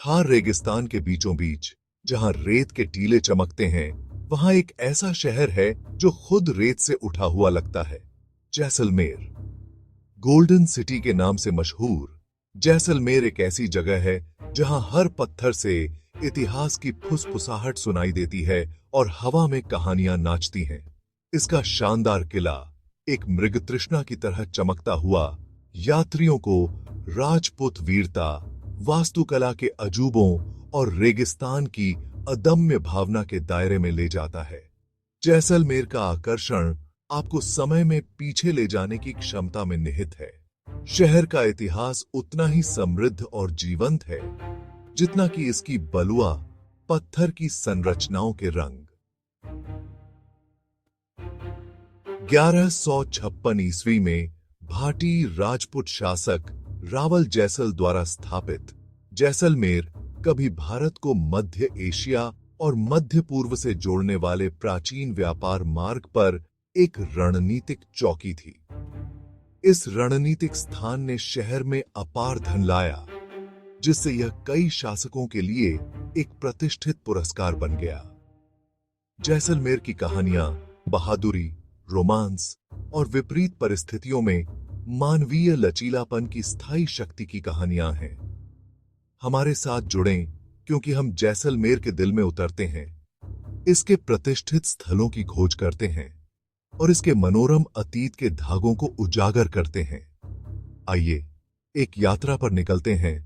थार रेगिस्तान के बीचों बीच, जहां रेत के टीले चमकते हैं, वहां एक ऐसा शहर है जो खुद रेत से उठा हुआ लगता है, जैसलमेर। गोल्डन सिटी के नाम से मशहूर जैसलमेर एक ऐसी जगह है जहां हर पत्थर से इतिहास की फुसफुसाहट सुनाई देती है और हवा में कहानियां नाचती हैं। इसका शानदार किला एक मृगतृष्णा की तरह चमकता हुआ यात्रियों को राजपूत वीरता, वास्तुकला के अजूबों और रेगिस्तान की अदम्य भावना के दायरे में ले जाता है। जैसलमेर का आकर्षण आपको समय में पीछे ले जाने की क्षमता में निहित है। शहर का इतिहास उतना ही समृद्ध और जीवंत है जितना कि इसकी बलुआ पत्थर की संरचनाओं के रंग। 1156 ईस्वी में भाटी राजपूत शासक रावल जैसल द्वारा स्थापित जैसलमेर कभी भारत को मध्य एशिया और मध्य पूर्व से जोड़ने वाले प्राचीन व्यापार मार्ग पर एक रणनीतिक चौकी थी। इस रणनीतिक स्थान ने शहर में अपार धन लाया, जिससे यह कई शासकों के लिए एक प्रतिष्ठित पुरस्कार बन गया। जैसलमेर की कहानियां बहादुरी, रोमांस और विपरीत परिस्थितियों में मानवीय लचीलापन की स्थायी शक्ति की कहानियां हैं। हमारे साथ जुड़ें क्योंकि हम जैसलमेर के दिल में उतरते हैं, इसके प्रतिष्ठित स्थलों की खोज करते हैं और इसके मनोरम अतीत के धागों को उजागर करते हैं। आइए एक यात्रा पर निकलते हैं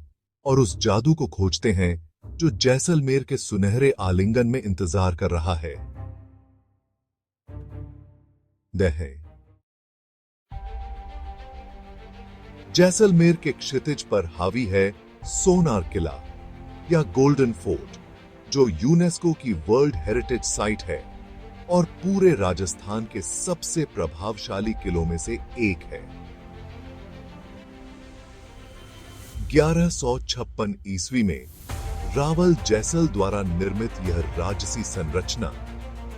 और उस जादू को खोजते हैं जो जैसलमेर के सुनहरे आलिंगन में इंतजार कर रहा है। जैसलमेर के क्षितिज पर हावी है सोनार किला या गोल्डन फोर्ट, जो यूनेस्को की वर्ल्ड हेरिटेज साइट है और पूरे राजस्थान के सबसे प्रभावशाली किलों में से एक है। 1156 ईस्वी में रावल जैसल द्वारा निर्मित यह राजसी संरचना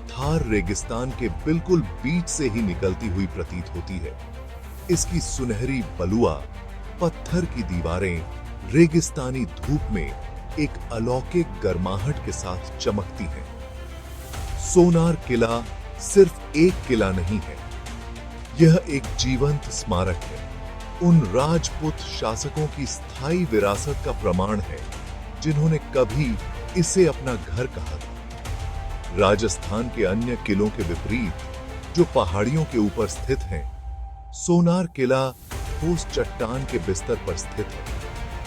थार रेगिस्तान के बिल्कुल बीच से ही निकलती हुई प्रतीत होती है। इसकी सुनहरी बलुआ पत्थर की दीवारें रेगिस्तानी धूप में एक अलौकिक गर्माहट के साथ चमकती हैं। सोनार किला सिर्फ एक किला नहीं है, यह एक जीवंत स्मारक है, उन राजपूत शासकों की स्थायी विरासत का प्रमाण है जिन्होंने कभी इसे अपना घर कहा था। राजस्थान के अन्य किलों के विपरीत, जो पहाड़ियों के ऊपर स्थित हैं, सोनार किला ठोस चट्टान के बिस्तर पर स्थित है,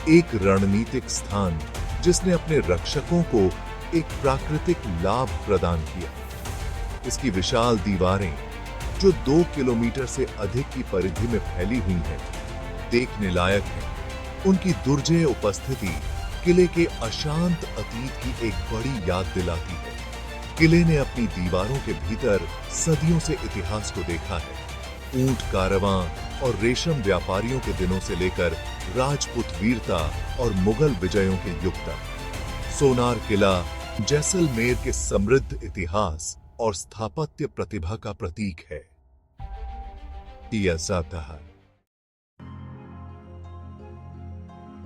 एक रणनीतिक स्थान जिसने अपने रक्षकों को एक प्राकृतिक लाभ प्रदान किया। इसकी विशाल दीवारें, जो 2 किलोमीटर से अधिक की परिधि में फैली हुई हैं, देखने लायक हैं। उनकी दुर्जेय उपस्थिति किले के अशांत अतीत की एक बड़ी याद दिलाती है। किले ने अपनी दीवारों के भीतर सदियों से इतिहास को देखा है, ऊंट कारवां और रेशम व्यापारियों के दिनों से लेकर राजपूत वीरता और मुगल विजयों के युग तक। सोनार किला जैसलमेर के समृद्ध इतिहास और स्थापत्य प्रतिभा का प्रतीक है।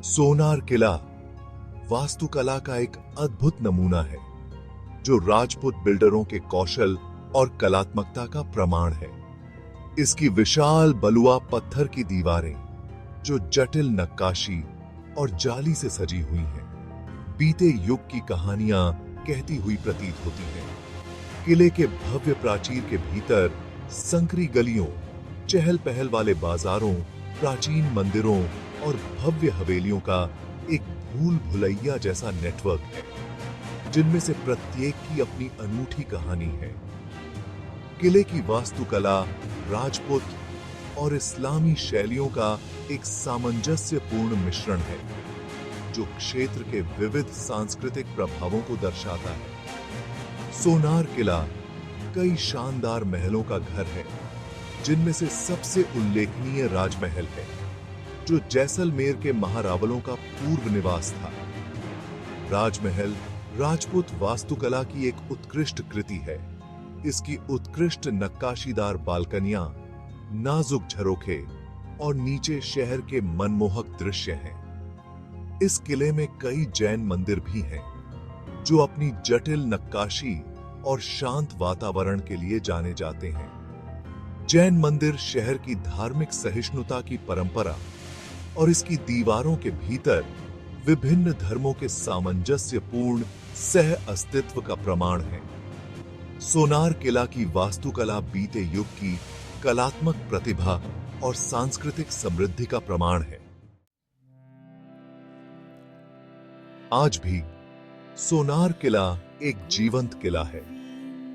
सोनार किला वास्तुकला का एक अद्भुत नमूना है, जो राजपूत बिल्डरों के कौशल और कलात्मकता का प्रमाण है। इसकी विशाल बलुआ पत्थर की दीवारें, जो जटिल नक्काशी और जाली से सजी हुई हैं, बीते युग की कहानियां कहती हुई प्रतीत होती हैं। किले के भव्य प्राचीर के भीतर संकरी गलियों, चहल पहल वाले बाजारों, प्राचीन मंदिरों और भव्य हवेलियों का एक भूल भुलैया जैसा नेटवर्क है, जिनमें से प्रत्येक की अपनी अनूठी कहानी है। किले की वास्तुकला राजपूत और इस्लामी शैलियों का एक सामंजस्यपूर्ण मिश्रण है, जो क्षेत्र के विविध सांस्कृतिक प्रभावों को दर्शाता है। सोनार किला कई शानदार महलों का घर है, जिनमें से सबसे उल्लेखनीय राजमहल है, जो जैसलमेर के महारावलों का पूर्व निवास था। राजमहल राजपूत वास्तुकला की एक उत्कृष्ट कृति है। इसकी उत्कृष्ट नक्काशीदार बालकनियां, नाजुक झरोखे और नीचे शहर के मनमोहक दृश्य हैं। इस किले में कई जैन मंदिर भी हैं, जो अपनी जटिल नक्काशी और शांत वातावरण के लिए जाने जाते हैं। जैन मंदिर शहर की धार्मिक सहिष्णुता की परंपरा और इसकी दीवारों के भीतर विभिन्न धर्मों के सामंजस्यपूर्ण सह अस्तित्व का प्रमाण है। सोनार किला की वास्तुकला बीते युग की कलात्मक प्रतिभा और सांस्कृतिक समृद्धि का प्रमाण है। आज भी सोनार किला एक जीवंत किला है,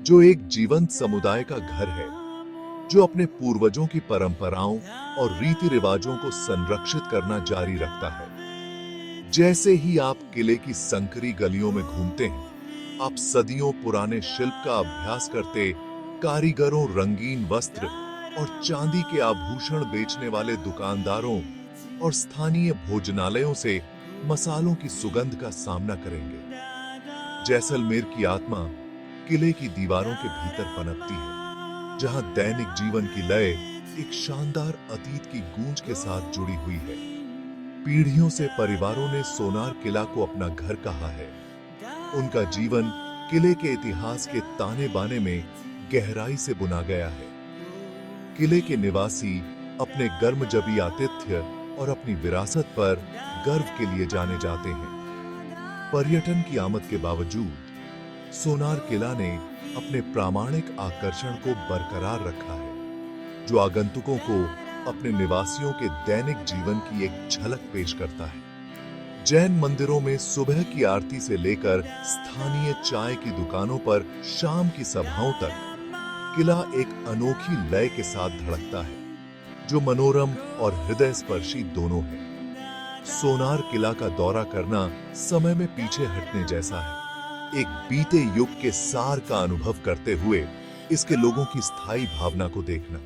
जो एक जीवंत समुदाय का घर है, जो अपने पूर्वजों की परंपराओं और रीति रिवाजों को संरक्षित करना जारी रखता है। जैसे ही आप किले की संकरी गलियों में घूमते हैं, आप सदियों पुराने शिल्प का अभ्यास करते कारीगरों, रंगीन वस्त्र और चांदी के आभूषण बेचने वाले दुकानदारों और स्थानीय भोजनालयों से मसालों की सुगंध का सामना करेंगे। जैसलमेर की आत्मा किले की दीवारों के भीतर पनपती है, जहां दैनिक जीवन की लय एक शानदार अतीत की गूंज के साथ जुड़ी हुई है। पीढ़ियों से परिवारों ने सोनार किला को अपना घर कहा है। उनका जीवन किले के इतिहास के ताने बाने में गहराई से बुना गया है। किले के निवासी अपने गर्मजबी आतिथ्य और अपनी विरासत पर गर्व के लिए जाने जाते हैं। पर्यटन की आमद के बावजूद सोनार किला ने अपने प्रामाणिक आकर्षण को बरकरार रखा है, जो आगंतुकों को अपने निवासियों के दैनिक जीवन की एक झलक पेश करता है। जैन मंदिरों में सुबह की आरती से लेकर स्थानीय चाय की दुकानों पर शाम की सभाओं तक किला एक अनोखी लय के साथ धड़कता है, जो मनोरम और हृदय स्पर्शी दोनों है। सोनार किला का दौरा करना समय में पीछे हटने जैसा है, एक बीते युग के सार का अनुभव करते हुए इसके लोगों की स्थायी भावना को देखना।